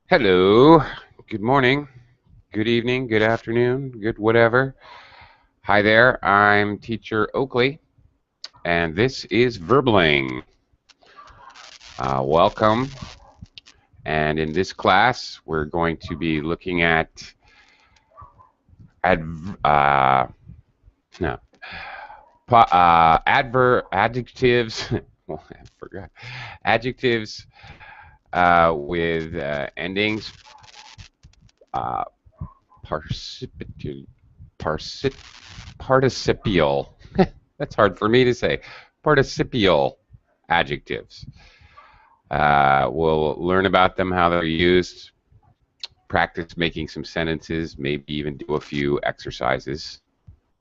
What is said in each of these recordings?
Hello, good morning, good evening, good afternoon, good whatever. Hi there, I'm teacher Oakley, and this is Verbling. Welcome, and in this class, we're going to be looking at adv- uh, no, adjectives. Well, I forgot adjectives with endings. Uh, participative, participial. That's hard for me to say. Participial adjectives. We'll learn about them, how they're used, practice making some sentences, maybe even do a few exercises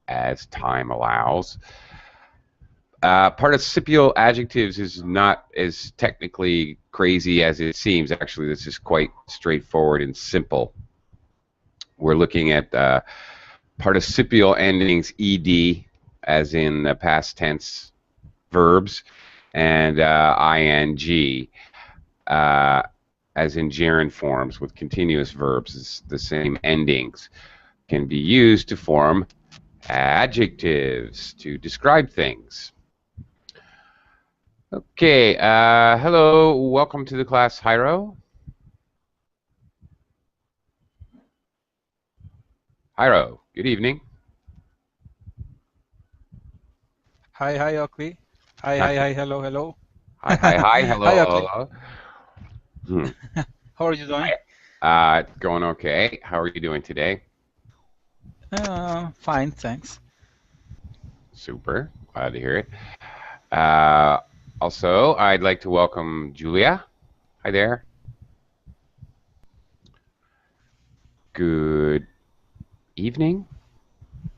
as time allows. Participial adjectives is not as technically crazy as it seems. Actually, this is quite straightforward and simple. We're looking at participial endings ed, as in the past tense verbs, and ing, uh, as in gerund forms with continuous verbs. It's the same endings can be used to form adjectives to describe things. Okay, hello, welcome to the class, Hiro. Hiro, good evening. Hi, Oakley. Hi, Hello. hi, Hi, hello, Oakley. hello. Hmm. How are you doing? Going okay. How are you doing today? Fine, thanks. Super, glad to hear it. Uh, Also, I'd like to welcome Julia. Hi there. Good evening,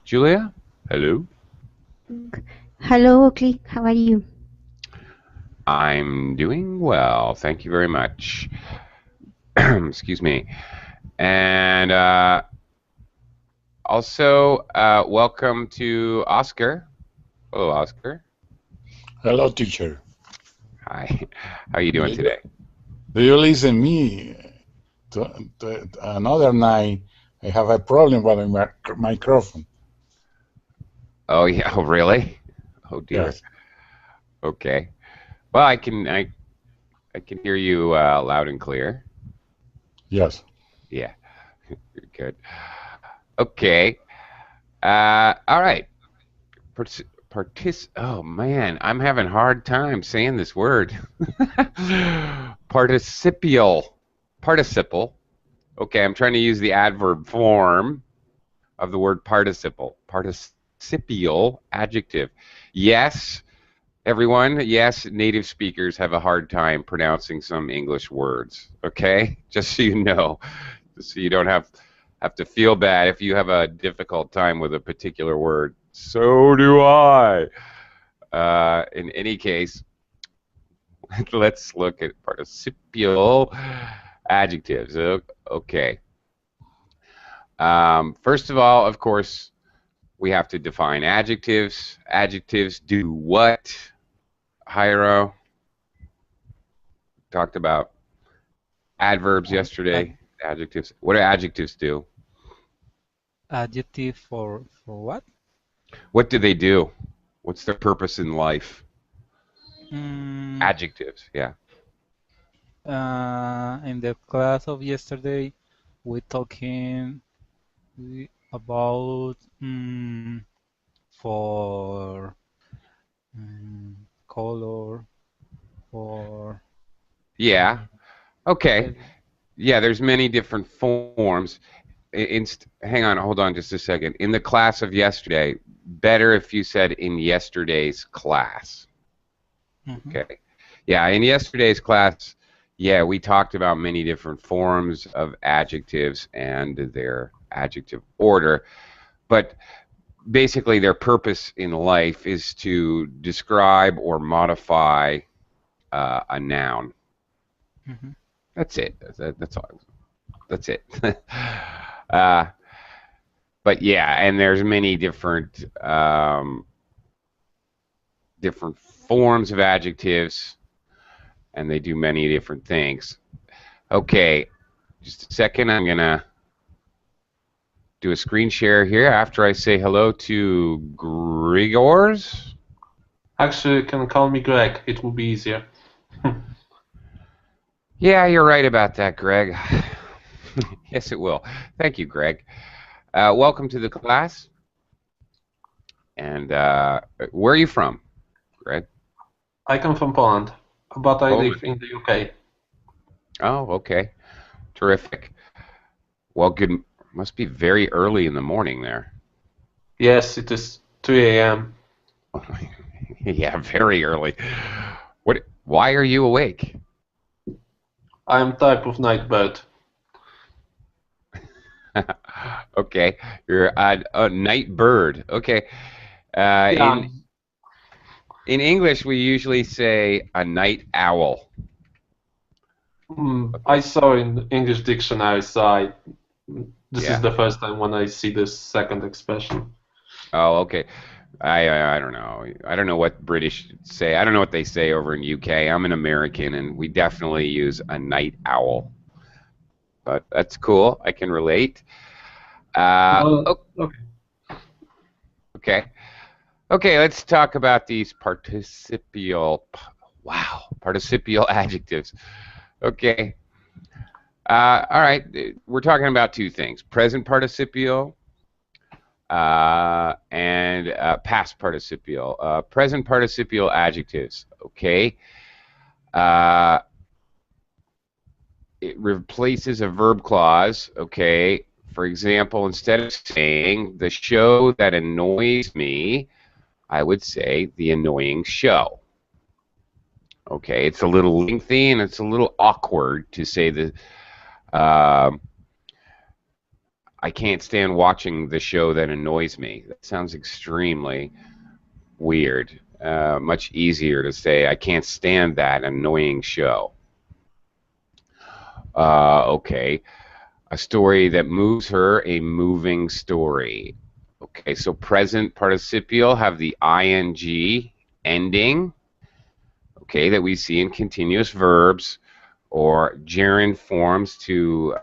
Julia. Hello. Hello, Oakley. How are you? I'm doing well. Thank you very much. Excuse me. And also, welcome to Oscar. Hello, Oscar. Hello, teacher. Hi. How are you Do doing you, today? do you listen me? Another night, I have a problem with my microphone. Oh yeah. Oh really? Oh dear. Yes, Okay. Well, I can hear you loud and clear. yes. Yeah. Good. Okay. All right. Oh man, I'm having a hard time saying this word. Participial. Participle. Okay, I'm trying to use the adverb form of the word participle. Participial adjective. Yes, everyone, yes, native speakers have a hard time pronouncing some English words. Okay? Just so you know. So you don't have to feel bad if you have a difficult time with a particular word. So do I. In any case, let's look at participial adjectives. Okay. First of all, of course, we have to define adjectives. Adjectives do what? Hiro talked about adverbs Ad, ad, yesterday. Adjectives. What do adjectives do? adjective for what? What do they do? What's their purpose in life? Mm, Adjectives. Yeah. in the class of yesterday, we talking about for color, for Yeah. mm, Okay. I, Yeah. There's many different forms. Hang on. Hold on just a second. In the class of yesterday, better if you said in yesterday's class. mhm, Okay. Yeah. In yesterday's class, yeah, we talked about many different forms of adjectives and their adjective order. But basically, their purpose in life is to describe or modify a noun. mhm. That's it. That's all. That's it. uh, but yeah, and there's many different forms of adjectives, and they do many different things. Okay, Just a second. I'm going to do a screen share here after I say hello to Grigors. Actually, you can call me Greg. It will be easier. Yeah, you're right about that, Greg. Yes, it will. Thank you, Greg. Welcome to the class. And where are you from, Greg? I come from Poland, but I Poland. live in the UK. Oh, okay. Terrific. Well, good. Must be very early in the morning there. Yes, it is 3 a.m. Yeah, very early. Why are you awake? I am type of night bird. Okay, you're a night bird. Okay. Yeah. In English, we usually say a night owl. I saw in English dictionary, so this Yeah. is the first time when I see this second expression. Oh, okay. I don't know. I don't know what British say. I don't know what they say over in UK. I'm an American, and we definitely use a night owl. But that's cool. I can relate. Okay. Okay. Okay, let's talk about these participial adjectives. Okay. All right. We're talking about two things: present participial and past participial. Present participial adjectives. Okay. It replaces a verb clause. Okay. For example, instead of saying the show that annoys me, I would say the annoying show. Okay, it's a little lengthy and it's a little awkward to say that I can't stand watching the show that annoys me. That sounds extremely weird. Much easier to say I can't stand that annoying show. Okay, a story that moves her, a moving story. Okay, so present participial have the ing ending, okay, that we see in continuous verbs, or gerund forms to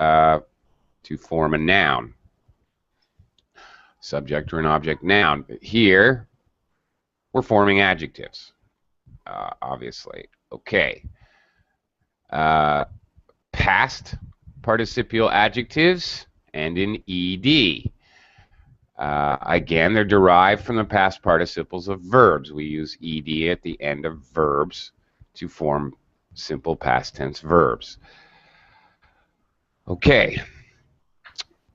form a noun, subject or an object noun. But here, we're forming adjectives, obviously. Okay. Past participial adjectives end in ed. Again, they're derived from the past participles of verbs. We use ed at the end of verbs to form simple past tense verbs. Okay.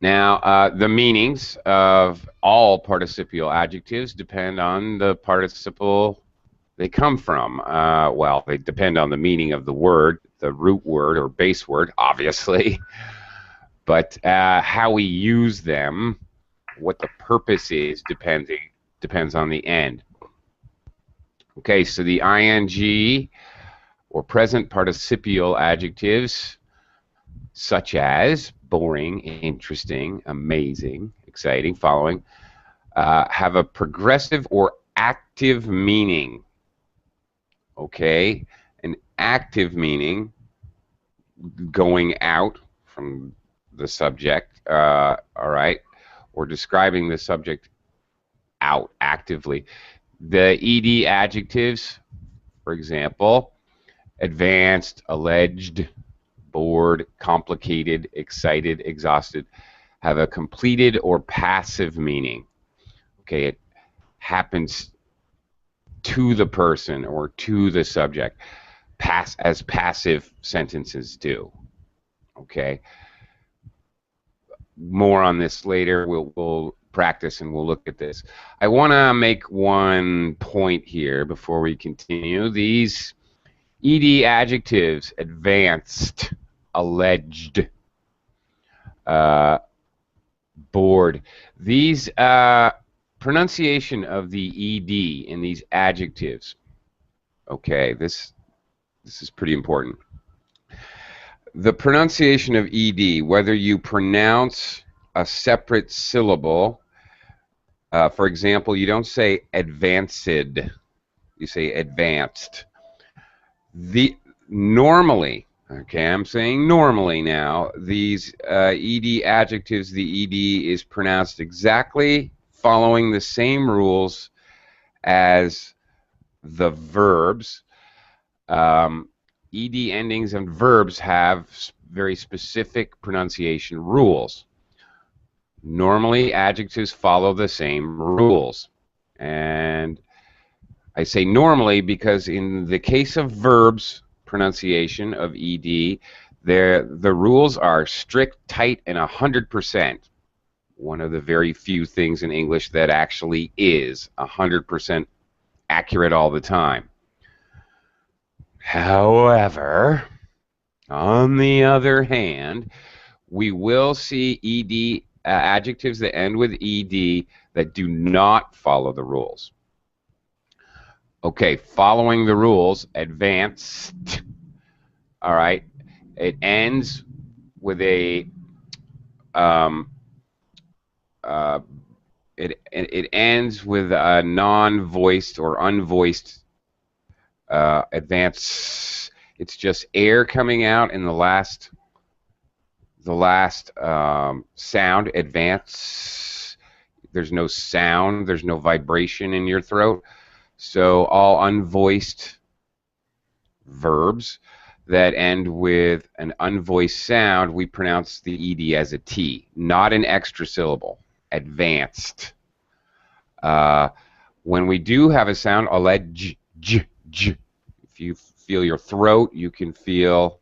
Now, the meanings of all participial adjectives depend on the participle they come from. Well, they depend on the meaning of the word, the root word or base word, obviously. But how we use them, what the purpose is, depends on the end. Okay, so the ing or present participial adjectives, such as boring, interesting, amazing, exciting, following, have a progressive or active meaning. Okay, an active meaning, going out from the subject, all right, or describing the subject out actively. The ed adjectives, for example, advanced, alleged, bored, complicated, excited, exhausted, have a completed or passive meaning. Okay, it happens to the person or to the subject, as passive sentences do. Okay, more on this later. We'll practice and we'll look at this. I want to make one point here before we continue. These ed adjectives, advanced, alleged, bored, these pronunciation of the ed in these adjectives, okay, this is pretty important. The pronunciation of ed, whether you pronounce a separate syllable, for example, you don't say advanced, you say advanced. Normally, Okay, I'm saying normally now. These ed adjectives, the ed is pronounced exactly following the same rules as the verbs. Ed endings and verbs have very specific pronunciation rules. Normally, adjectives follow the same rules. And I say normally because in the case of verbs pronunciation of ed, the rules are strict, tight, and 100%. One of the very few things in English that actually is 100% accurate all the time. However, on the other hand, we will see ed adjectives that end with ed that do not follow the rules. Okay, following the rules, advanced. All right, it ends with a it ends with a non-voiced or unvoiced advance. It's just air coming out in the last sound. Advance. There's no sound. There's no vibration in your throat. So all unvoiced verbs that end with an unvoiced sound, we pronounce the ed as a t, not an extra syllable. Advanced. When we do have a sound, I'll add j, j, j. If you feel your throat, you can feel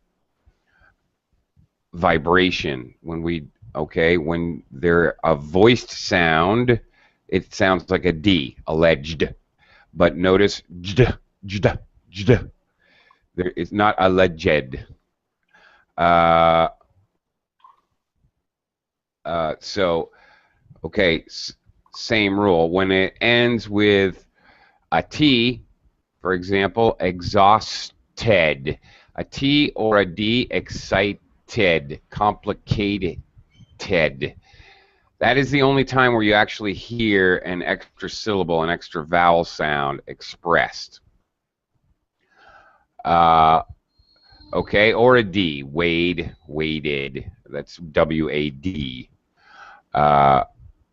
vibration. When they're a voiced sound, it sounds like a d, alleged. But notice jd, jd, jd. There is not alleged. Same rule. When it ends with a T, for example, exhausted. A T or a D, excited, complicated. That is the only time where you actually hear an extra syllable, an extra vowel sound expressed. Okay, or a D, wade, waded. That's W-A-D.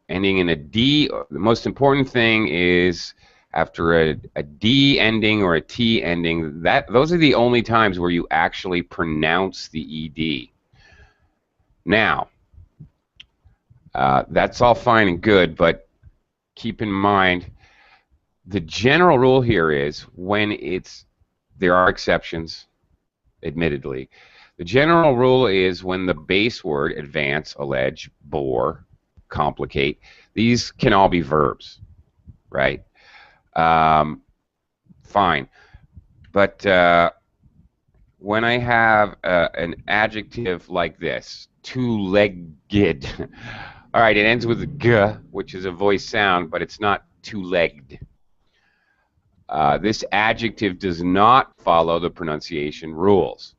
Ending in a D, the most important thing is after a D ending or a T ending, those are the only times where you actually pronounce the ED. Now, that's all fine and good, but keep in mind the general rule here is when there are exceptions, admittedly. The general rule is when the base word, advance, allege, bore, complicate, these can all be verbs, right? Fine. But when I have an adjective like this, two-legged, all right, it ends with a g, which is a voiced sound, but it's not two-legged. This adjective does not follow the pronunciation rules.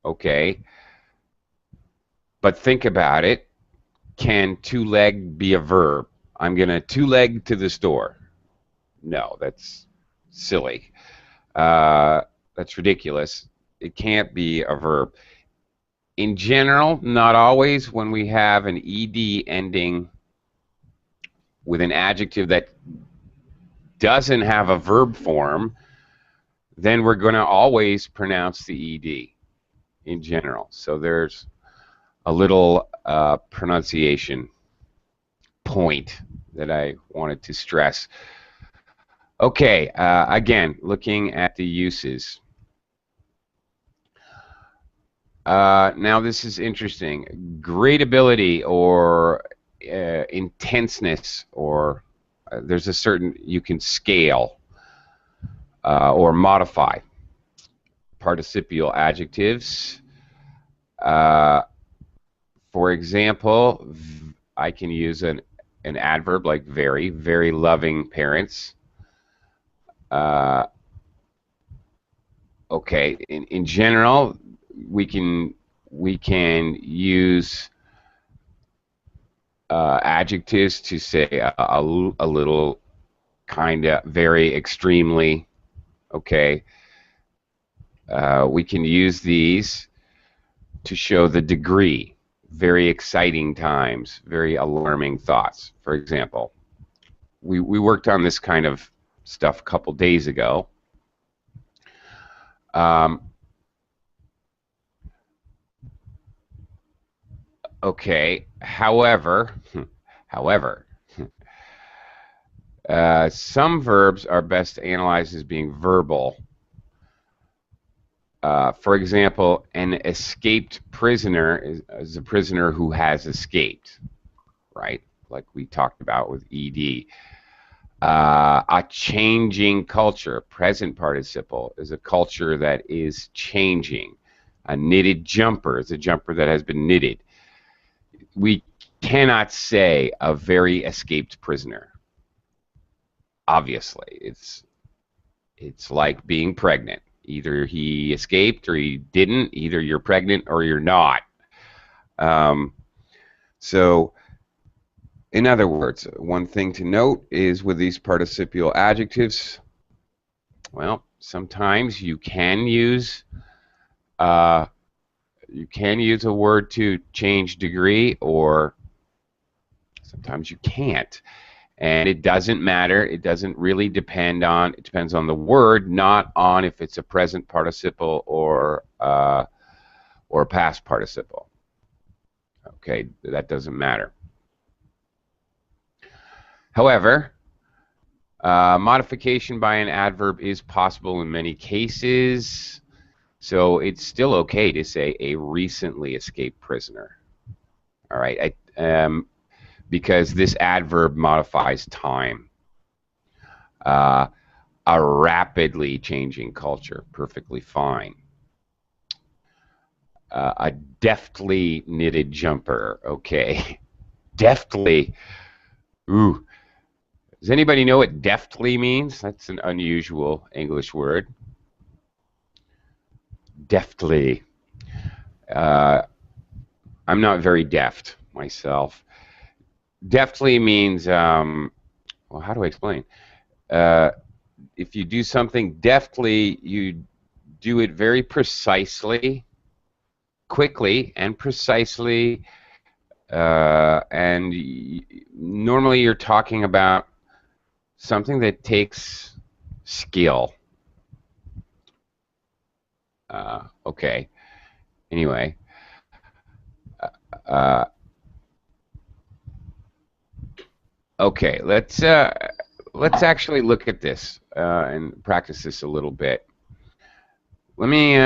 Okay. But think about it. Can two-leg be a verb? I'm going to two-leg to the store. No, that's silly. That's ridiculous. It can't be a verb. In general, not always. When we have an ed ending with an adjective that doesn't have a verb form, then we're going to always pronounce the ed in general. So there's a little pronunciation point that I wanted to stress. Okay, again, looking at the uses. Now this is interesting. Great ability or intenseness, or there's a certain, you can scale or modify. Participial adjectives. For example, I can use an adverb like very, very loving parents. Okay, in general, we can use adjectives to say a little, kind of, very, extremely. Okay. We can use these to show the degree. Very exciting times, very alarming thoughts. For example, we worked on this kind of stuff a couple days ago. Okay, however, some verbs are best analyzed as being verbal. For example, an escaped prisoner is a prisoner who has escaped, right? Like we talked about with ED. A changing culture, present participle, is a culture that is changing. A knitted jumper is a jumper that has been knitted. We cannot say a very escaped prisoner. Obviously, it's like being pregnant. Either he escaped or he didn't. Either you're pregnant or you're not. So, in other words, one thing to note is with these participial adjectives, well, sometimes you can use a word to change degree, or sometimes you can't. And it doesn't matter. It doesn't really depend on. It depends on the word, not on if it's a present participle or past participle. Okay, that doesn't matter. However, modification by an adverb is possible in many cases, so it's still okay to say a recently escaped prisoner. All right, because this adverb modifies time. A rapidly changing culture, perfectly fine. A deftly knitted jumper, okay. Deftly, ooh. Does anybody know what deftly means? That's an unusual English word. Deftly. I'm not very deft myself. Deftly means, well, how do I explain? If you do something deftly, you do it very precisely, quickly and precisely, and normally you're talking about something that takes skill. Okay. Anyway. Okay. Let's actually look at this and practice this a little bit. Let me.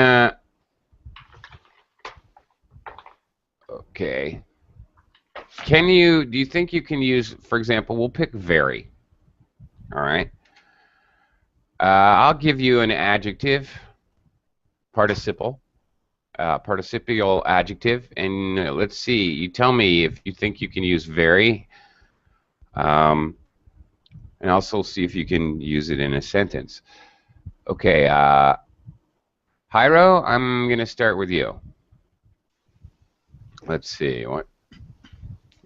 Okay. Do you think you can use, for example, we'll pick very. All right. I'll give you an adjective, participle, participial adjective, and let's see. You tell me if you think you can use very, and also see if you can use it in a sentence. Okay. Jairo, I'm going to start with you. Let's see. What?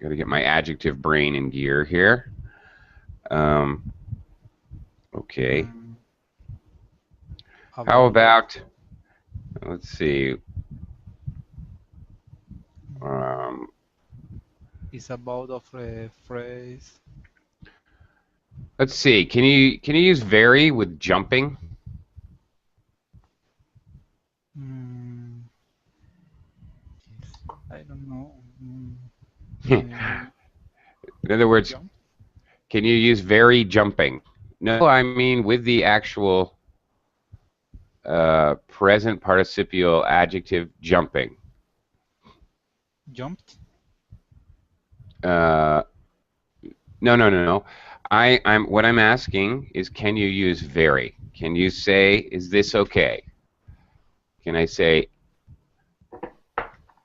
Got to get my adjective brain in gear here. Okay. How about, let's see. It's about of a phrase. Let's see. Can you use very with jumping? I don't know. In other words, Jump? can you use very jumping? No, I mean with the actual present participial adjective jumping. Jumped? No. What I'm asking is, can you use very? Can you say, is this okay? Can I say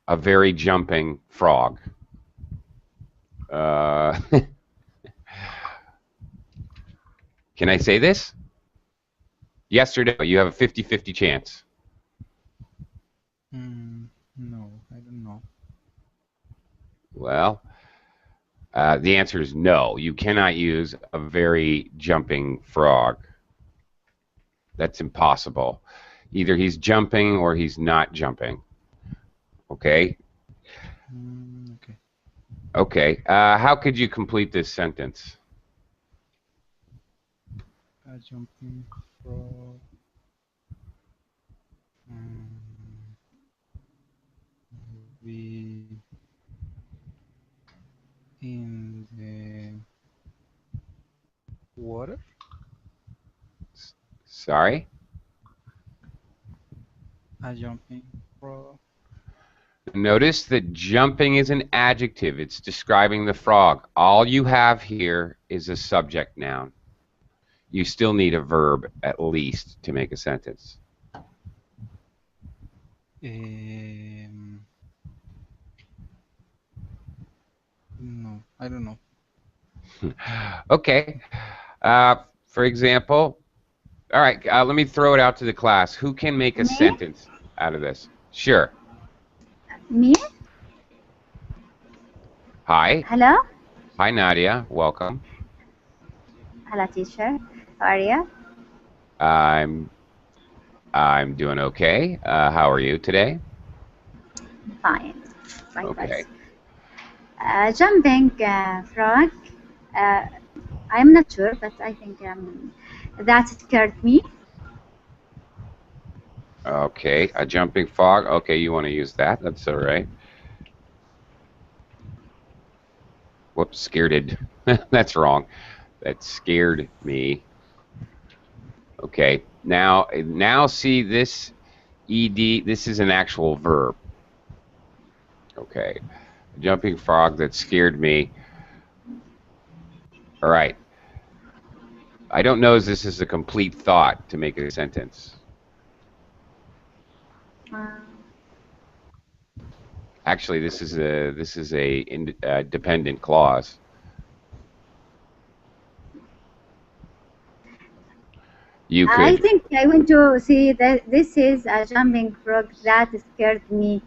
a very jumping frog? Can I say this? Yes or no? You have a 50-50 chance. No, I don't know. Well, the answer is no. You cannot use a very jumping frog. That's impossible. Either he's jumping or he's not jumping. Okay? Okay. Okay. How could you complete this sentence? A jumping frog. Be in the water. Sorry? A jumping frog. Notice that jumping is an adjective. It's describing the frog. All you have here is a subject noun. You still need a verb at least to make a sentence. No, I don't know. Okay. For example, all right, let me throw it out to the class. Who can make a Me? sentence out of this? Sure. Me? Hi. Hello? Hi, Nadia. Welcome. Hello, teacher. How are you? I'm doing okay. How are you today? Fine. Likewise. Okay. Jumping frog. I'm not sure, but I think that scared me. Okay. A jumping frog. Okay, you want to use that. That's all right. Whoops, scareded. That's wrong. That scared me. Okay. Now see this ed. This is an actual verb. Okay. A jumping frog that scared me. All right. I don't know if this is a complete thought to make a sentence. Actually, this is a dependent clause. You could. I think I want to see that this is a jumping frog that scared me.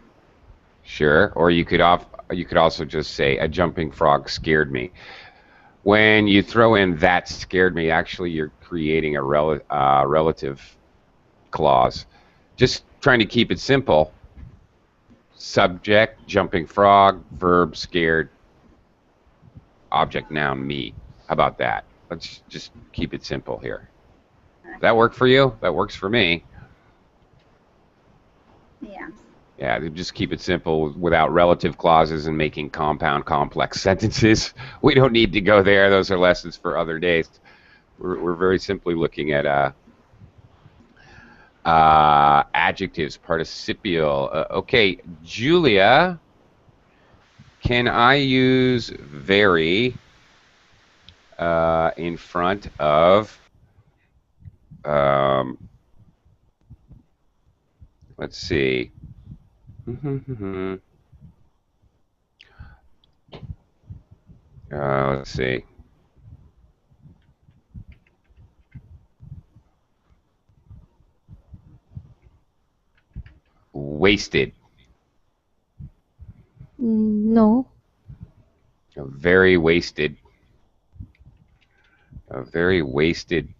Sure, or you could also just say a jumping frog scared me. When you throw in that scared me, actually you're creating a relative clause. Just trying to keep it simple. Subject, jumping frog, verb, scared, object, noun, me. How about that? Let's just keep it simple here. Does that work for you? That works for me. Yeah. Yeah, just keep it simple without relative clauses and making compound, complex sentences. We don't need to go there. Those are lessons for other days. We're very simply looking at adjectives, participial. Okay, Julia, can I use very in front of, let's see. Let's see. Wasted. No. Very wasted. Very wasted.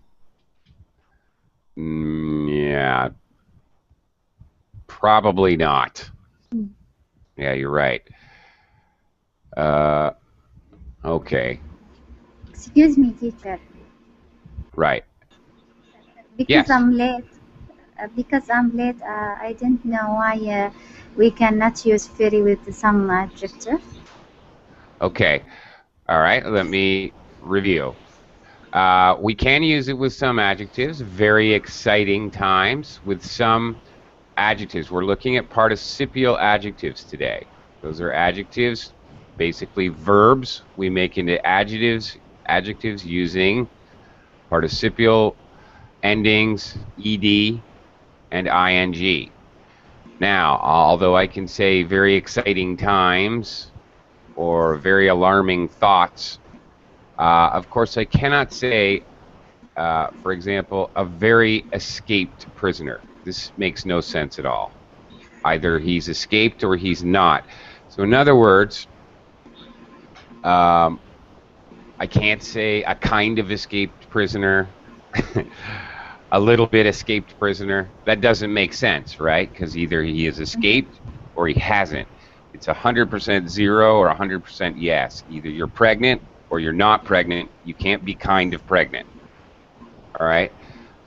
Yeah. Probably not. Yeah, you're right. Okay. Excuse me, teacher. Right. Because Yes. I'm late. I didn't know why we cannot use very with some adjective. Okay. All right. Let me review. We can use it with some adjectives. Very exciting times with some adjectives. We're looking at participial adjectives today. Those are adjectives, basically verbs we make into adjectives using participial endings, ed, and ing. Now, although I can say very exciting times or very alarming thoughts, of course I cannot say, for example, a very escaped prisoner. This makes no sense at all. Either he's escaped or he's not. So in other words, I can't say a kind of escaped prisoner. a little bit escaped prisoner. That doesn't make sense, right? Because either he has escaped or he hasn't. It's 100% zero or 100% yes. Either you're pregnant or you're not pregnant. You can't be kind of pregnant. All right?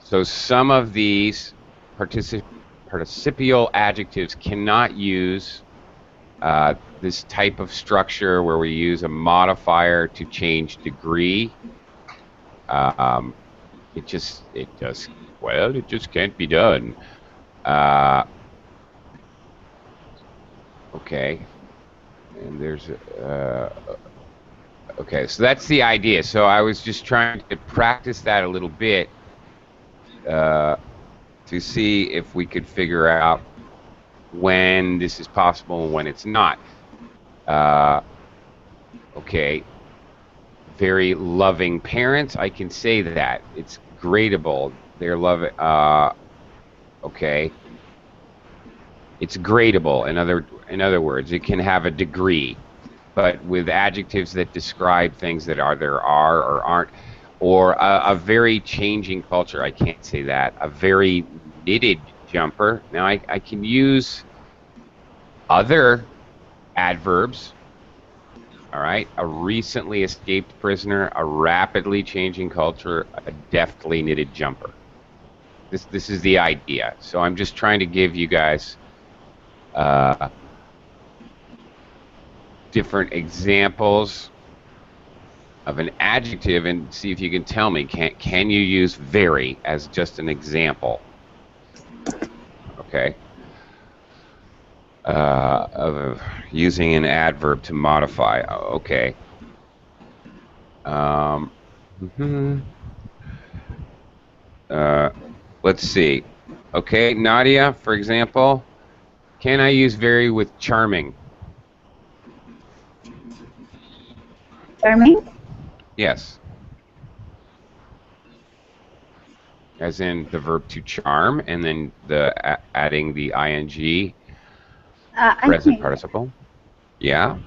So some of these participial adjectives cannot use this type of structure where we use a modifier to change degree. It just can't be done. Okay. And there's okay, so that's the idea. So I was just trying to practice that a little bit to see if we could figure out when this is possible and when it's not. Okay. Very loving parents, I can say that. It's gradable. They're loving. Okay. It's gradable. In other words, it can have a degree, but with adjectives that describe things that either are or aren't, or a very changing culture. I can't say that. A very knitted jumper. Now I can use other adverbs. All right, a recently escaped prisoner, a rapidly changing culture, a deftly knitted jumper. This is the idea. So I'm just trying to give you guys different examples of an adjective and see if you can tell me, can you use very as just an example? Okay. Of using an adverb to modify. Okay. Let's see. Okay, Nadia, for example, can I use very with charming? Charming? Yes. As in the verb to charm, and then adding the ing. Present participle. Yeah.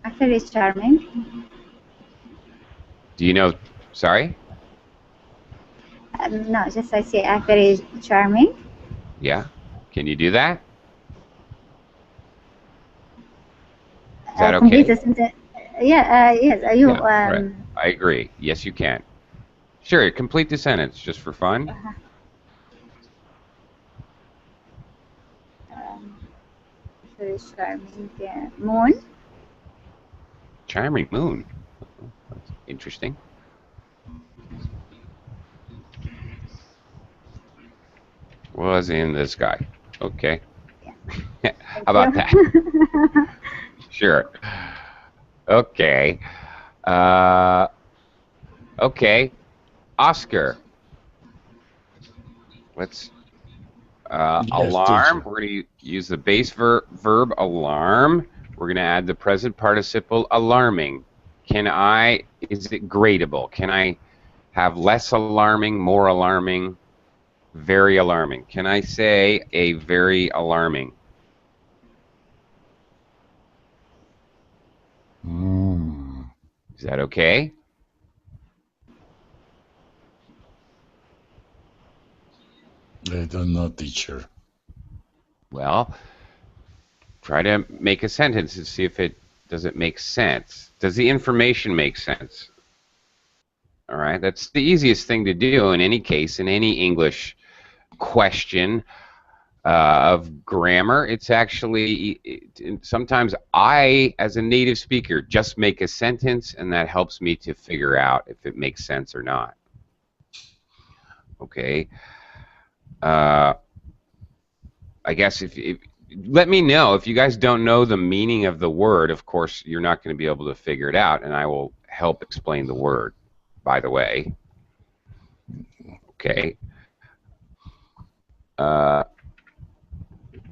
Actually, charming. Do you know? Sorry. No, just I say very charming. Yeah. Can you do that? Is that okay? Yeah. Yes. You. Yeah, right. I agree. Yes, you can. Sure. Complete the sentence just for fun. Very charming moon. Charming moon. That's interesting. Was in the sky. Okay. Yeah. How about that? Sure. Okay. Okay. Oscar. Let's Yes, alarm. teacher. We're going to use the base verb alarm. We're going to add the present participle alarming. Is it gradable? Can I have less alarming, more alarming, very alarming? Can I say a very alarming? Is that okay? I don't know, teacher. Well, try to make a sentence and see if does it make sense. Does the information make sense? All right, that's the easiest thing to do in any case, in any English question of grammar. It's actually, sometimes I, as a native speaker, just make a sentence and that helps me to figure out if it makes sense or not. Okay. I guess if let me know if you guys don't know the meaning of the word. Of course, you're not going to be able to figure it out, and I will help explain the word, by the way. Okay.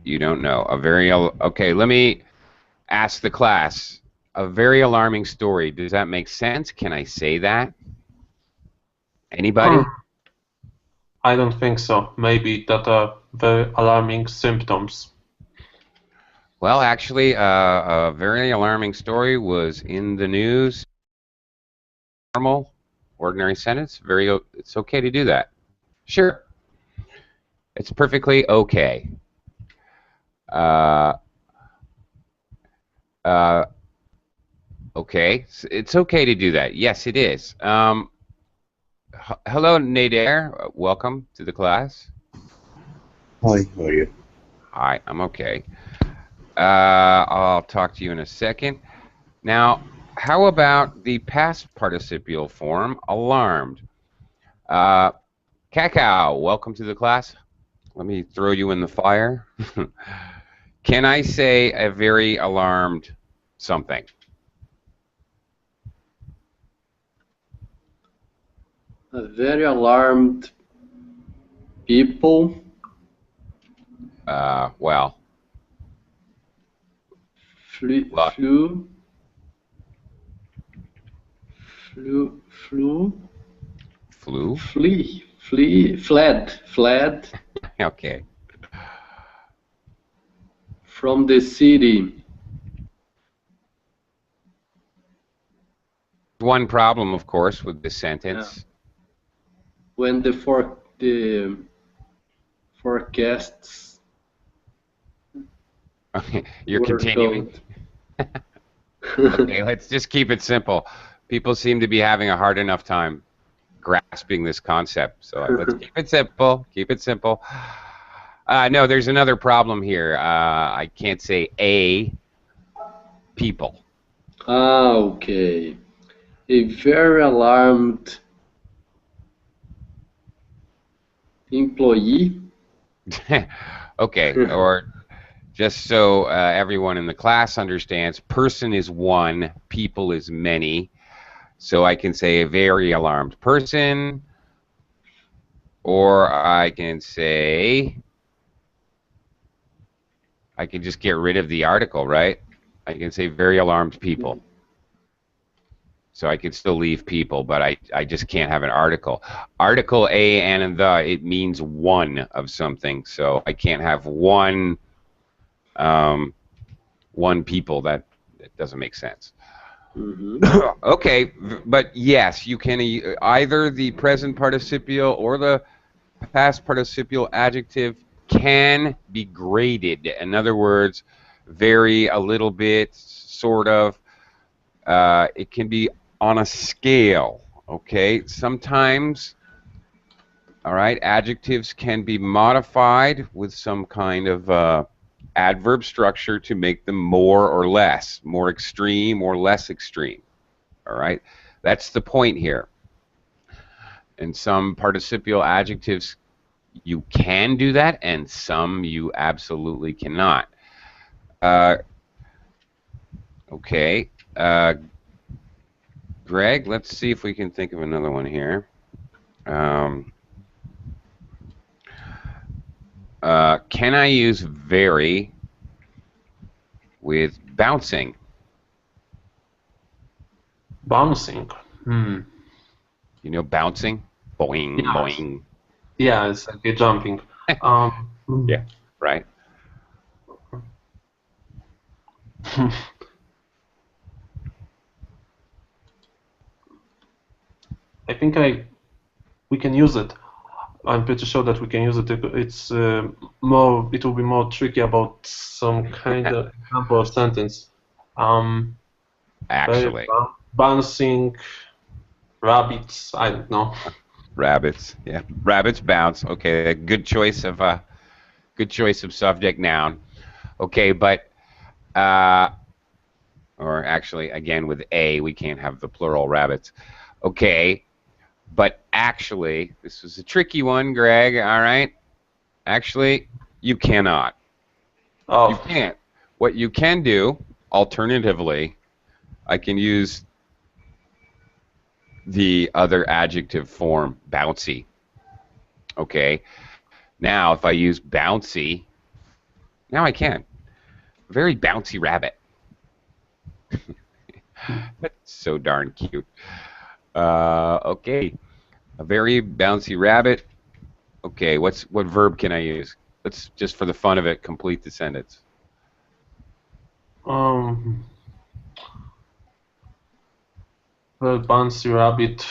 You don't know. Okay, let me ask the class. A very alarming story. Does that make sense? Can I say that? Anybody? I don't think so. Maybe that are very alarming symptoms. Well, actually, a very alarming story was in the news. Normal, ordinary sentence. It's okay to do that. Sure. It's perfectly okay. Okay, it's okay to do that. Yes, it is. Hello, Nader. Welcome to the class. Hi, how are you? Hi, I'm okay. I'll talk to you in a second. Now, how about the past participial form, alarmed? Cacao, welcome to the class. Let me throw you in the fire. Can I say a very alarmed something? A very alarmed people. Well, Flew. Flu? Fled Okay. from the city. One problem, of course, with this sentence. When the forecasts You're were continuing. told. Okay, let's just keep it simple. People seem to be having a hard enough time grasping this concept, so let's keep it simple. Keep it simple. No, there's another problem here. I can't say a people. Okay. A very alarmed employee. Okay, or just so everyone in the class understands, person is one, people is many. So I can say a very alarmed person, or I can say, I can just get rid of the article, right? I can say very alarmed people. So I could still leave people, but I just can't have an article. Article a and the, it means one of something, so I can't have one people. That doesn't make sense. Okay, but yes, you can either the present participial or the past participial adjective can be graded. In other words, vary a little bit, sort of. It can be on a scale, okay? Sometimes, all right, adjectives can be modified with some kind of adverb structure to make them more or less, more extreme or less extreme, all right? That's the point here. And some participial adjectives, you can do that, and some you absolutely cannot. Okay. Greg, let's see if we can think of another one here. Can I use very with bouncing? Bouncing. You know bouncing? Boing, Yes. boing. Yeah, it's like a jumping. Yeah, right. I think we can use it. I'm pretty sure that we can use it. It's more. It will be more tricky about some kind of example of sentence. Actually, Bouncing rabbits. I don't know. rabbits. Yeah, rabbits bounce. Okay, a good choice of subject noun. Okay, but or actually, again with a, we can't have the plural rabbits. Okay, but actually, this was a tricky one, Greg. All right, actually, you cannot. Oh. You can't. What you can do, alternatively, I can use the other adjective form, bouncy. Okay. Now, if I use bouncy, now I can. Very bouncy rabbit. That's so darn cute. Okay. A very bouncy rabbit. Okay, what verb can I use? Let's just for the fun of it complete the sentence. The bouncy rabbit.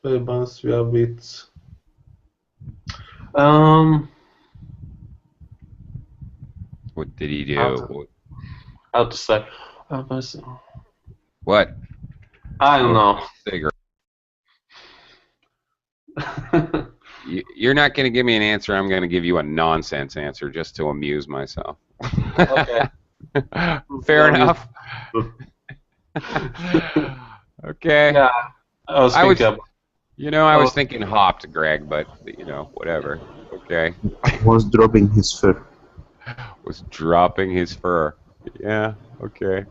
Very balanced. We are a bit. Um, What did he how do? to, how to say? But What? I don't Smoking know. a cigarette. You're not going to give me an answer. I'm going to give you a nonsense answer just to amuse myself. Okay. Fair Let me- enough. Okay. Yeah, I was I was, thinking. I was Oh. thinking hopped, Greg, but whatever. Okay. Was dropping his fur. Was dropping his fur. Yeah. Okay.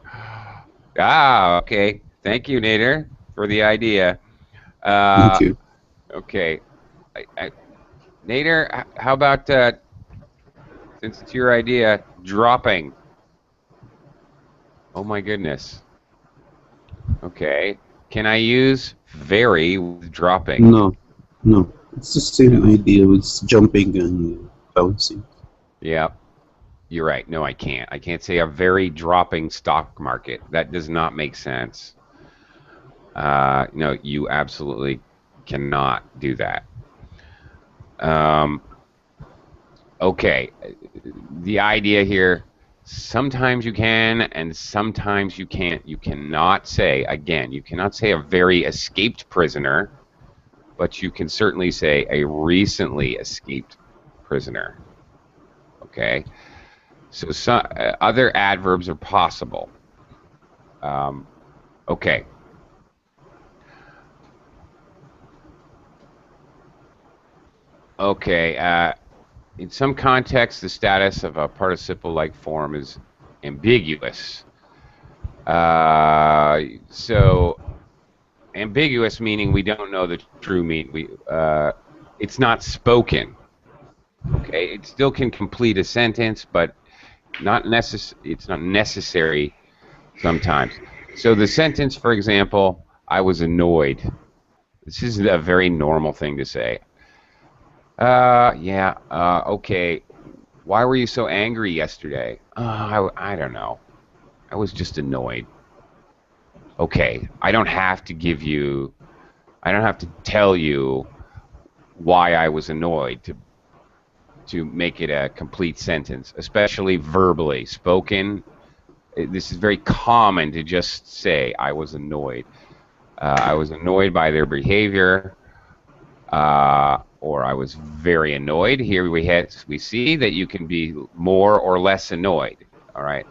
Ah. Okay. Thank you, Nader, for the idea. Thank you. Okay. Nader, how about since it's your idea, dropping? Oh my goodness. Okay. Can I use very with dropping? No, no. It's the same idea with jumping and bouncing. Yeah. You're right. No, I can't. I can't say a very dropping stock market. That does not make sense. No, you absolutely cannot do that. Okay. The idea here, sometimes you can and sometimes you can't. You cannot say, again, you cannot say a very escaped prisoner, but you can certainly say a recently escaped prisoner. Okay? So some other adverbs are possible. Okay. Okay. In some contexts, the status of a participle-like form is ambiguous. So ambiguous meaning we don't know the true meaning. It's not spoken. Okay. It still can complete a sentence, but it's not necessary sometimes. So the sentence, for example, I was annoyed. This is a very normal thing to say. Yeah, okay. Why were you so angry yesterday? I don't know. I was just annoyed. Okay, I don't have to tell you why I was annoyed to make it a complete sentence, especially verbally. Spoken, this is very common to just say, I was annoyed. I was annoyed by their behavior. Or I was very annoyed. Here we see that you can be more or less annoyed. All right,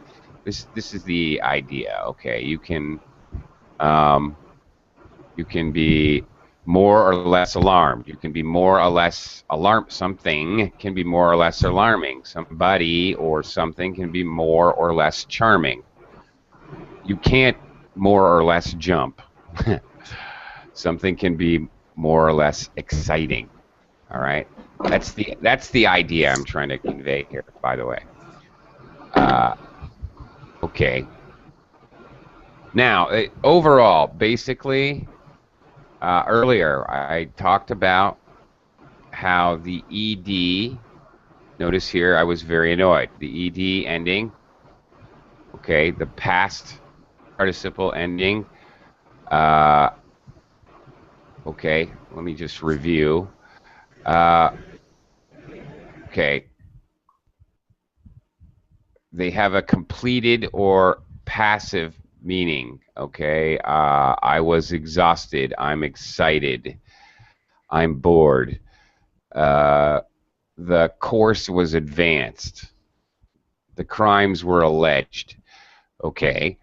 this is the idea. Okay, you can be more or less alarmed. You can be more or less alarmed. Something can be more or less alarming. Somebody or something can be more or less charming. You can't more or less jump. Something can be more or less exciting. All right, that's the idea I'm trying to convey here. By the way, okay. Now, overall, basically, earlier I talked about how the ed. Notice here, I was very annoyed. The ed ending. Okay, the past participle ending. Okay, let me just review. Okay. They have a completed or passive meaning. Okay, I was exhausted. I'm excited. I'm bored. The course was advanced. The crimes were alleged. Okay.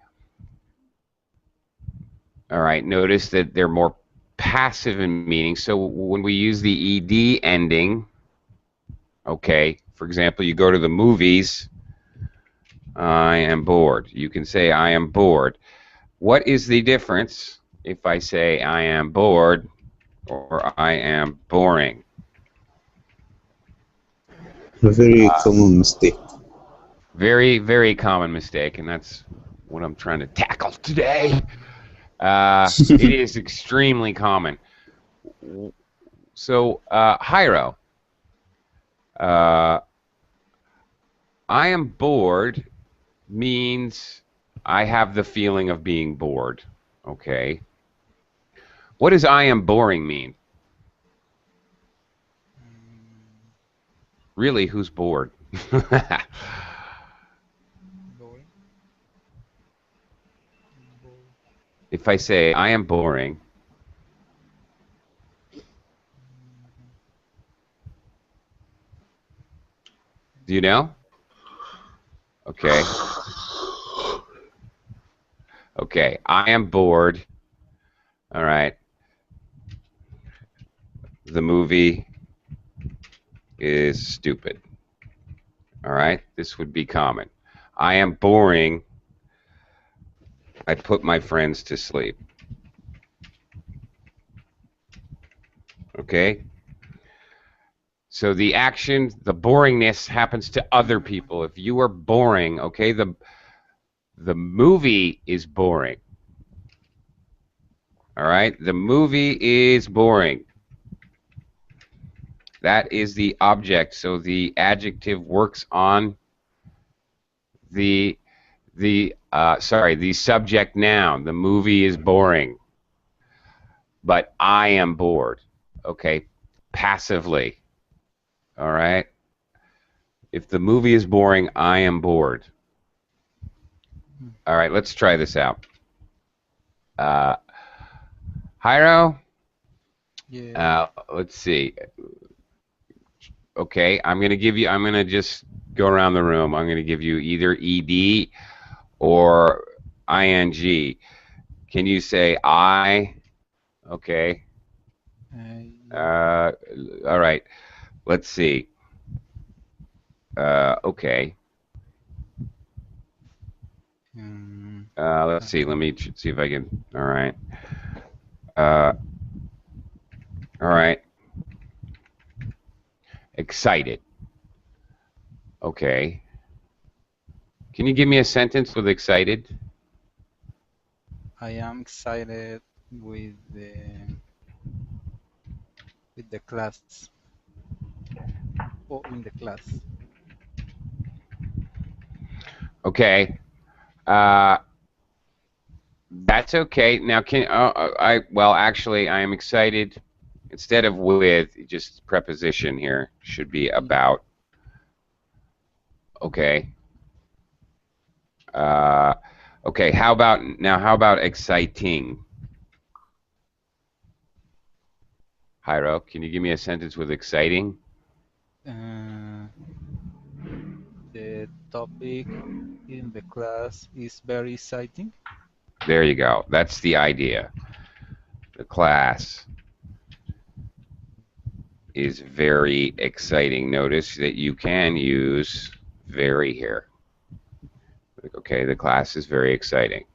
All right. Notice that they're more passive in meaning. So when we use the ed ending, okay, for example, you go to the movies. I am bored. You can say I am bored. What is the difference if I say I am bored or I am boring? A very common mistake. Very, very common mistake, and that's what I'm trying to tackle today. It is extremely common. So, Hyro, I am bored means I have the feeling of being bored, okay? What does I am boring mean? Really, who's bored? Boring. If I say I am boring, do you know? Okay. Okay, I am bored. All right. The movie is stupid. All right, this would be common. I am boring. I put my friends to sleep. Okay? So the action, the boringness happens to other people. If you are boring, okay, the movie is boring. All right? The movie is boring. That is the object. So the adjective works on the subject noun. The movie is boring. But I am bored. Okay? Passively. All right? If the movie is boring, I am bored. All right, let's try this out. Jairo? Yeah. Let's see. Okay, I'm going to just go around the room. I'm going to give you either ED or ING. Can you say I? Okay. Yeah. All right. Let's see. Okay. Let's see. Let me see if I can. All right. All right. Excited. Okay. Can you give me a sentence with excited? I am excited with the class or in the class. Okay. That's okay. Now, actually, I am excited. Instead of with, just preposition here should be about. Okay. Okay. How about exciting? Jairo, can you give me a sentence with exciting? The topic in the class is very exciting. There you go. That's the idea. The class is very exciting. Notice that you can use very here. Okay, the class is very exciting.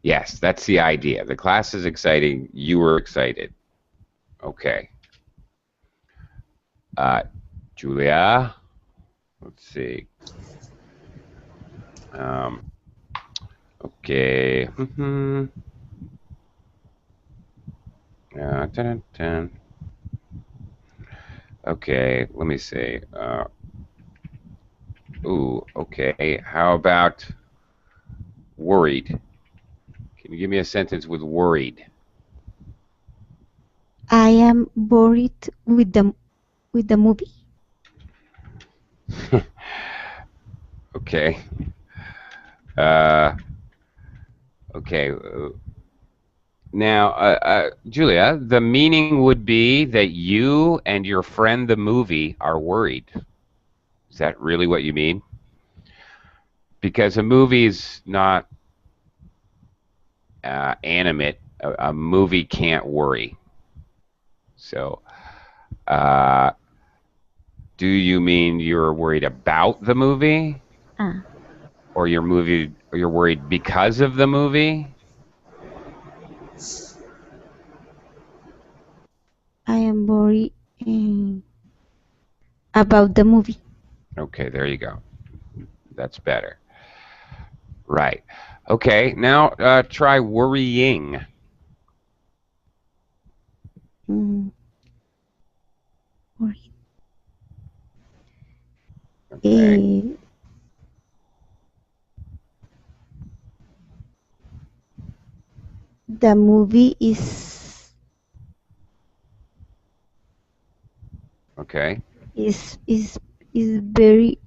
Yes, that's the idea. The class is exciting. You were excited. Okay. Julia, let's see. Okay. Dun, dun. Okay, let me see. Okay. How about worried? Can you give me a sentence with worried? I am worried with the movie. Okay. Okay. Now, Julia, the meaning would be that you and your friend, the movie, are worried. Is that really what you mean? Because a movie is not animate. A movie can't worry. So, do you mean you're worried about the movie? Or you're worried because of the movie? I am worried about the movie. Okay, there you go. That's better. Right. Okay, now try worrying. Worried. Okay. the movie is Okay. is very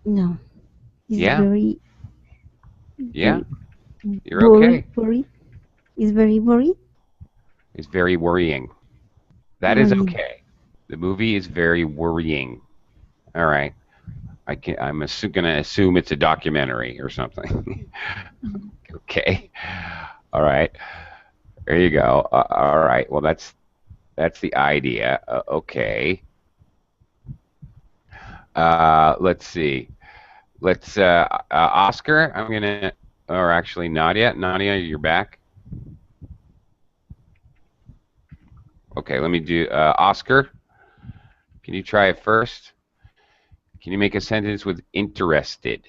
no is Yeah. very Yeah. very You're okay. worried is very worried It's very worrying. That is worried. okay. The movie is very worrying. All right. I'm going to assume it's a documentary or something. Okay. All right. There you go. All right. Well, that's the idea. Okay. Let's see. Let's Oscar. I'm gonna, or actually Nadia. Nadia, you're back. Okay. Let me do Oscar. Can you try it first? Can you make a sentence with interested?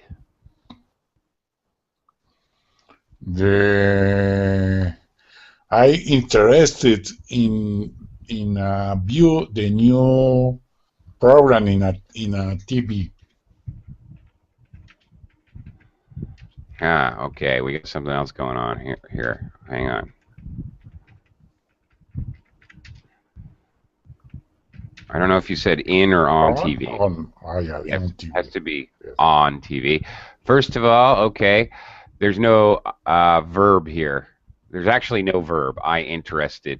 I interested in view the new program in a TV. Ah, okay. We got something else going on here. Here, hang on. I don't know if you said in or on TV. On, yeah, Yes, on it TV. has to be Yes. on TV. First of all, okay, there's no verb here. There's actually no verb. I interested.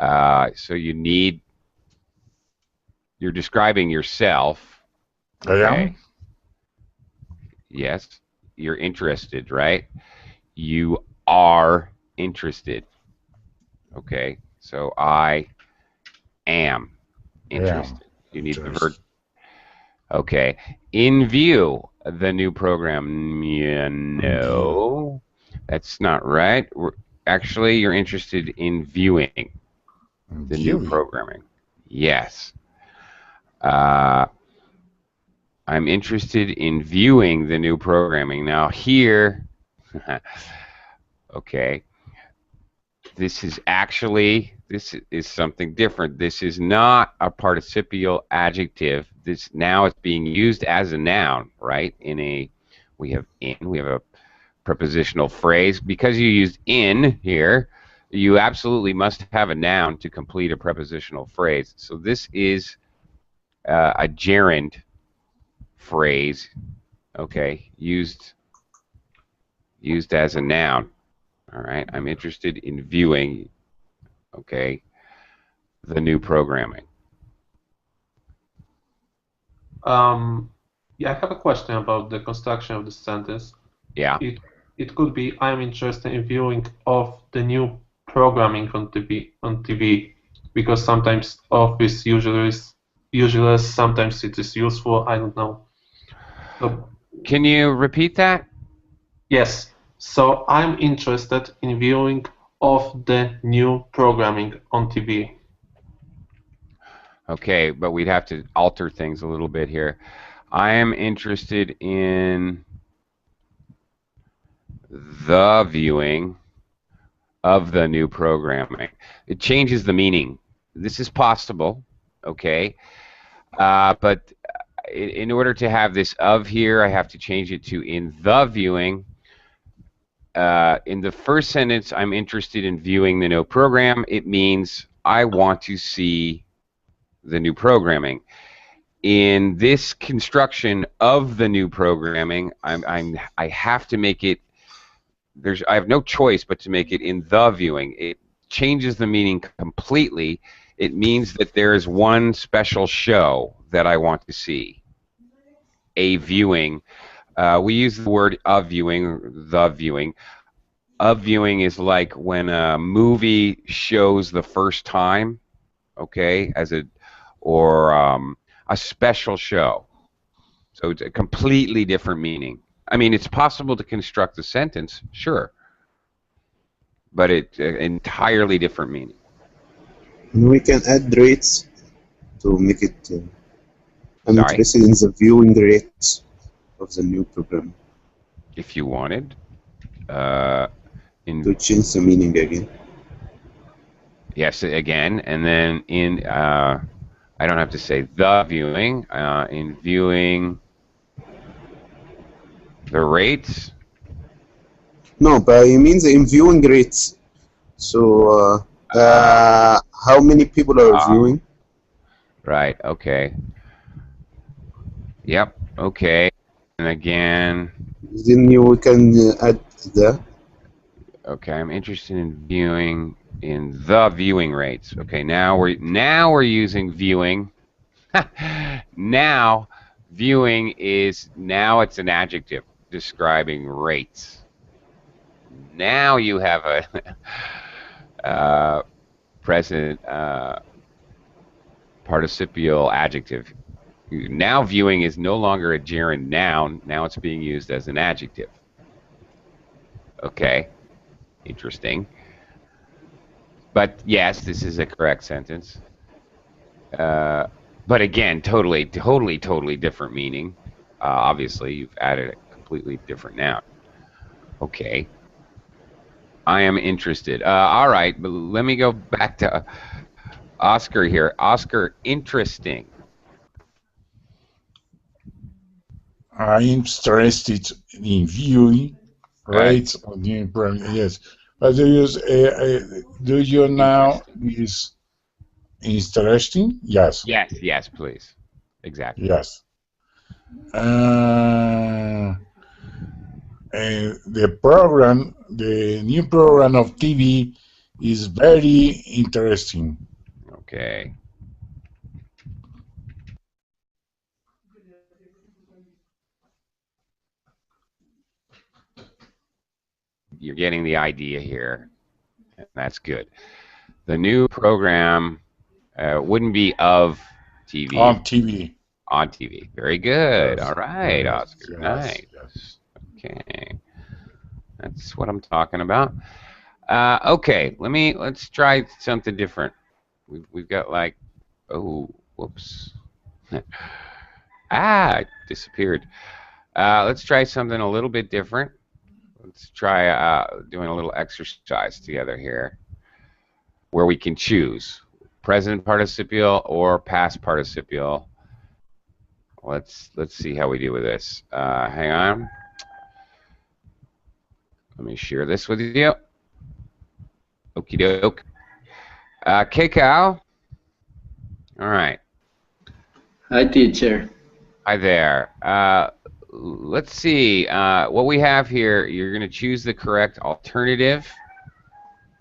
So you're describing yourself. I Okay. am. Yes, you're interested, right? You are interested. Okay, so I am interested. You need the verb. Okay. In view of the new program. Yeah, no, that's not right. Actually, you're interested in viewing the new programming. Yes. I'm interested in viewing the new programming. Now here, okay, this is something different. This is not a participial adjective. This now is being used as a noun, right? We have a prepositional phrase. Because you used in here, you absolutely must have a noun to complete a prepositional phrase. So this is a gerund phrase, okay, used as a noun. All right, I'm interested in viewing, okay, the new programming. Yeah, I have a question about the construction of the sentence. Yeah. It could be I'm interested in viewing of the new programming on TV because sometimes of is useless, sometimes it is useful. I don't know. So, can you repeat that? Yes. So I'm interested in viewing of the new programming on TV. Okay, but we'd have to alter things a little bit here. I am interested in the viewing of the new programming. It changes the meaning. This is possible, okay, but in order to have this of here, I have to change it to in the viewing. In the first sentence, I'm interested in viewing the new program. It means I want to see the new programming. In this construction of the new programming, I have to make it. I have no choice but to make it in the viewing. It changes the meaning completely. It means that there is one special show that I want to see. A viewing. We use the word of viewing, or the viewing. Of viewing is like when a movie shows the first time, okay, or a special show. So it's a completely different meaning. I mean, it's possible to construct a sentence, sure, but it's an entirely different meaning. And we can add rates to make it. I'm Sorry? interested in the viewing rates of the new program. If you wanted. To change the meaning again. Yes, again, and then in, I don't have to say the viewing, in viewing the rates. No, but it means in viewing rates. So, how many people are viewing? Right. Okay. Yep. Okay. And again. Then we can add that. Okay. I'm interested in viewing in the viewing rates. Okay. Now we're using viewing. Now viewing is it's an adjective describing rates. Now you have a present participial adjective. Now viewing is no longer a gerund noun. Now it's being used as an adjective. Okay. Interesting. But yes, this is a correct sentence. But again, totally different meaning. Obviously, you've added a completely different noun. Okay. I am interested. All right, but let me go back to Oscar here. Oscar, interesting. I'm interested in viewing rates on the program. Yes, but do you now use interesting? Yes. Yes, please. Exactly. Yes. The new program of TV is very interesting. Okay. You're getting the idea here. That's good. The new program wouldn't be of TV. On TV. On TV. Very good. Yes. All right, Yes. Oscar. Yes. Nice. Yes. Okay. That's what I'm talking about. Okay, let's try something different. We've got like, oh, whoops. It disappeared. Let's try something a little bit different. Let's try doing a little exercise together here where we can choose present participial or past participial. Let's see how we do with this. Hang on. Let me share this with you. Okie doke. Kekau. All right. Hi, teacher. Hi there. Let's see what we have here. You're going to choose the correct alternative.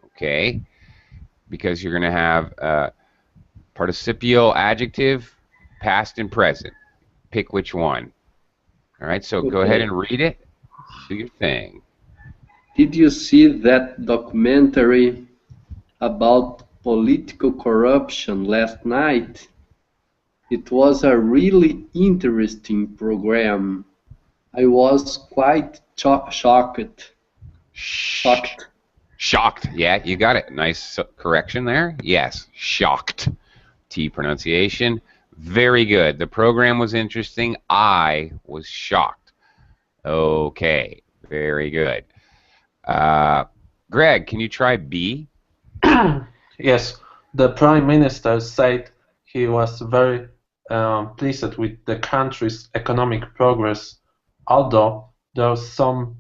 Okay. Because you're going to have participial adjective, past and present. Pick which one. All right. So go ahead and read it. Do your thing. Did you see that documentary about political corruption last night? It was a really interesting program. I was quite shocked. Shocked. Yeah, you got it. Nice correction there. Yes, shocked. T pronunciation. Very good. The program was interesting. I was shocked. Okay. Very good. Greg, can you try B? Yes, the Prime Minister said he was very pleased with the country's economic progress, although there are some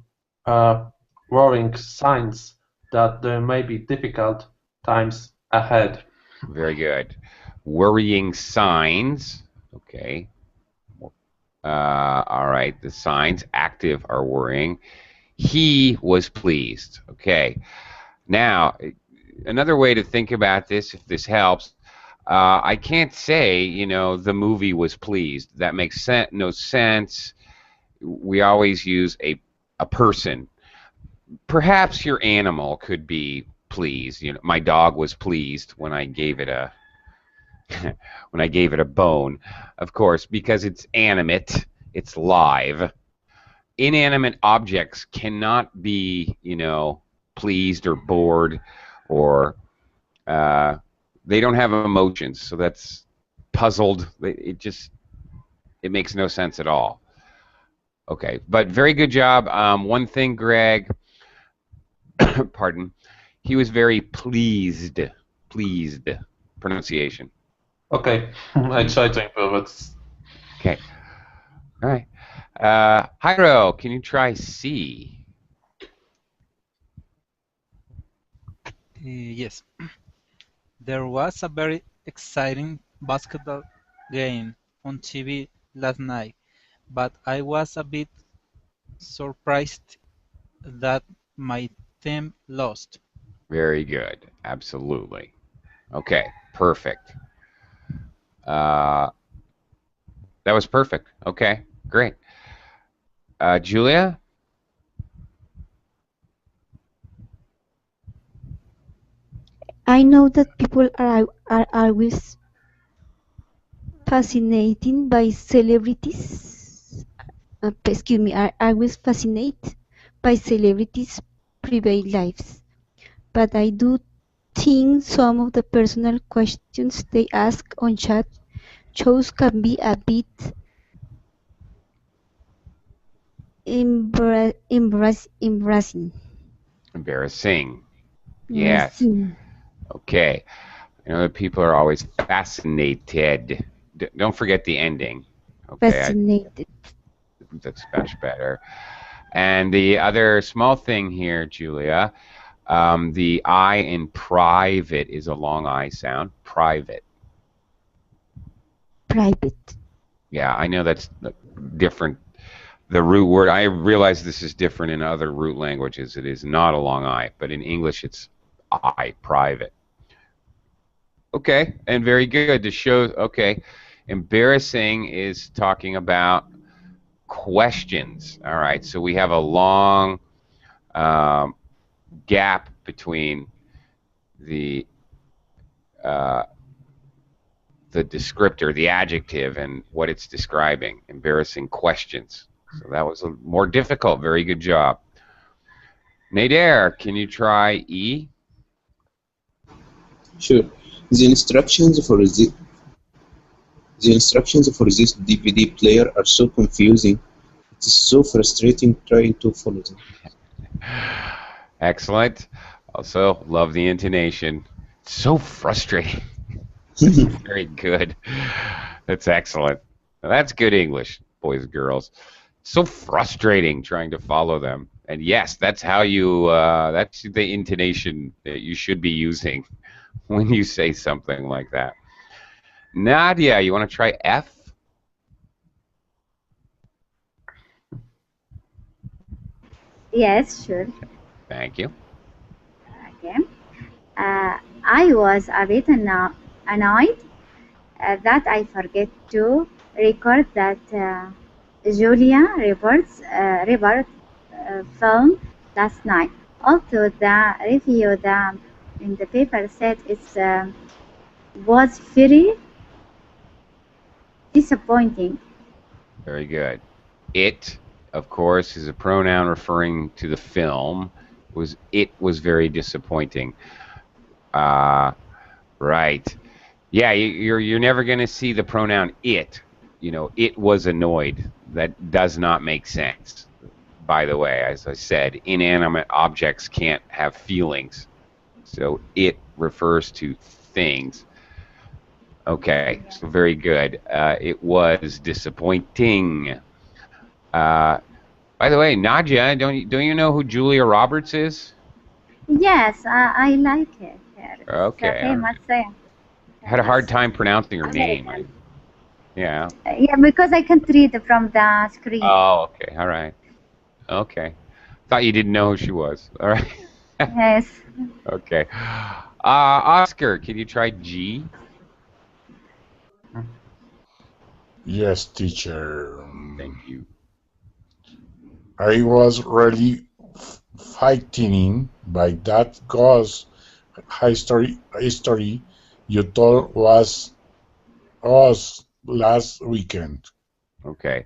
worrying signs that there may be difficult times ahead. Very good. Worrying signs. Okay. All right. The signs active are worrying. He was pleased. Okay. Now, another way to think about this, if this helps, I can't say, the movie was pleased. That makes no sense. We always use a person. Perhaps your animal could be pleased. My dog was pleased when I gave it a bone, of course, because it's animate, it's live. Inanimate objects cannot be, pleased or bored, or they don't have emotions, so that's puzzled. It makes no sense at all. Okay, but very good job. One thing, Greg, pardon, he was very pleased. Pleased pronunciation. Okay, I try to improve it. Okay. All right. Jairo, can you try C? Yes, there was a very exciting basketball game on TV last night, but I was a bit surprised that my team lost. Very good. Absolutely. Okay, perfect. Uh, that was perfect. Okay, great. Julia? I know that people are always fascinated by celebrities. Excuse me, are always fascinated by celebrities' private lives. But I do think some of the personal questions they ask on chat shows can be a bit embarrassing. Embarrassing. Yes. Embarrassing. Okay. You know, people are always fascinated. Don't forget the ending. Okay, Fascinated. that's much better. And the other small thing here, Julia, the I in private is a long I sound. Private. Private. Yeah, I know that's different. The root word, I realize this is different in other root languages. It is not a long I, but in English it's I, private. Okay, and very good to show. Okay, embarrassing is talking about questions. All right, so we have a long gap between the uh, the descriptor, the adjective, and what it's describing. Embarrassing questions. So that was more difficult. Very good job. Nader, can you try E? Sure. The instructions for this DVD player are so confusing. It is so frustrating trying to follow them. Excellent. Also, love the intonation. It's so frustrating. Very good. That's excellent. Now, that's good English, boys and girls. So frustrating trying to follow them. And yes, that's how you, that's the intonation that you should be using when you say something like that. Nadia, you want to try F? Yes, sure. Thank you. Okay. I was a bit annoyed that I forget to record that Julia Roberts film last night. Although the review in the paper said it was very disappointing. Very good. It, of course, is a pronoun referring to the film. It was very disappointing. Right. Yeah, you're never going to see the pronoun it. You know, it was annoyed. That does not make sense. By the way, as I said, inanimate objects can't have feelings. So it refers to things. Okay, so very good. It was disappointing. By the way, Nadia, don't you know who Julia Roberts is? Yes, I like it. It's a Okay, all famous right. Had a hard time pronouncing her name. American. Yeah. Yeah, because I can't read from the screen. Oh, okay. All right. Okay. Thought you didn't know who she was. All right. Yes. Okay. Oscar, can you try G? Yes, teacher. Thank you. I was really fighting by that ghost history you told was us last weekend. Okay.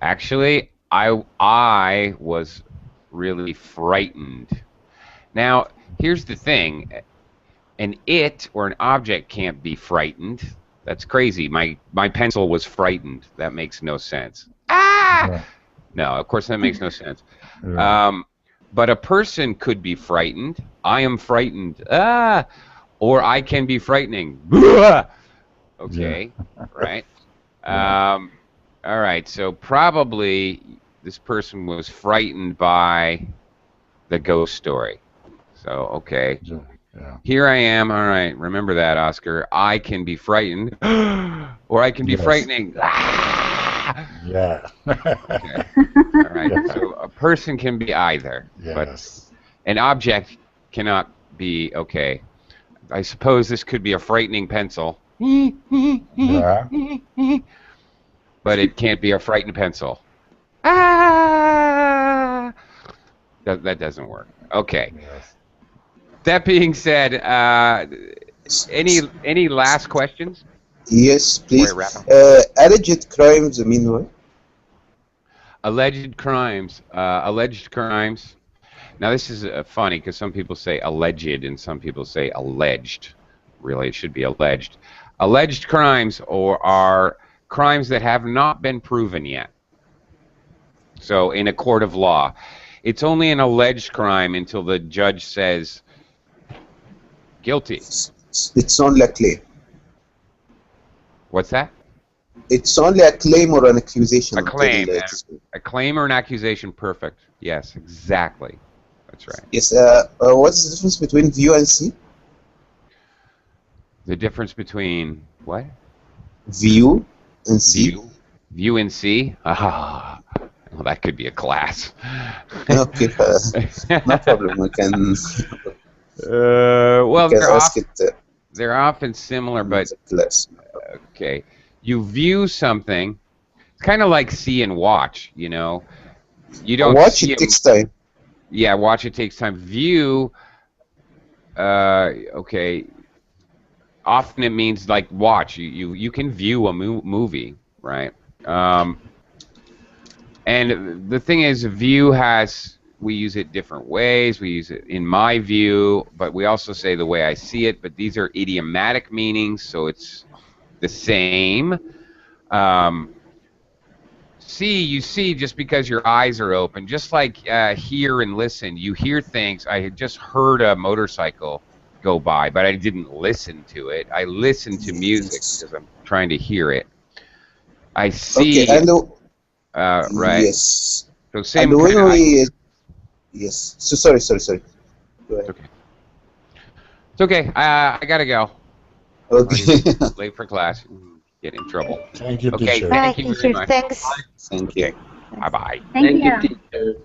Actually, I was really frightened. Now, here's the thing. An it or an object can't be frightened. That's crazy. My pencil was frightened. That makes no sense. Ah! Yeah. No, of course that makes no sense. Yeah. But a person could be frightened. I am frightened. Ah! Or I can be frightening. Okay, right? Yeah. All right, so probably this person was frightened by the ghost story. So, okay. Yeah. Yeah. Here I am. All right, remember that, Oscar. I can be frightened, or I can be Yes. frightening. Yeah. Okay. All right. So a person can be either, but Yes. an object cannot be. Okay. I suppose this could be a frightening pencil, Yeah. but it can't be a frightened pencil. Ah! That doesn't work. Okay. Yes. That being said, any last questions? Yes, Before I please. wrap up? Alleged crimes mean what? Alleged crimes. Alleged crimes. Now this is funny because some people say alleged and some people say alleged. Really, it should be alleged. Alleged crimes are crimes that have not been proven yet. So in a court of law, it's only an alleged crime until the judge says guilty. It's only a claim. What's that? It's only a claim or an accusation. A claim. until it is- A claim or an accusation. Perfect. Yes, exactly. That's right. Yes. What's the difference between view and see? The difference between what? View and see. View and see? Ah, well, that could be a class. Okay. No problem. We can. Well, we can ask it. they're often similar, but Class. okay. You view something. It's kind of like see and watch. You know, you don't Watch see it takes time. Yeah, watch it takes time. View. Okay. Often it means like watch. You can view a movie, right? And the thing is, view we use it different ways. We use it in my view, but we also say the way I see it. But these are idiomatic meanings, so it's the same. You see just because your eyes are open. Just like hear and listen. You hear things. I had just heard a motorcycle go by, but I didn't listen to it. I listened to music because I'm trying to hear it. I see. Okay. And right. Yes. So same and kind when of. we. Yes. So sorry. Go ahead. Okay. It's okay. I gotta go. Okay. Late for class. Get in trouble. Thank you, Okay. teacher. Thank you very much. Thanks. Thank you. Bye bye. Thank you. Thank you, teacher.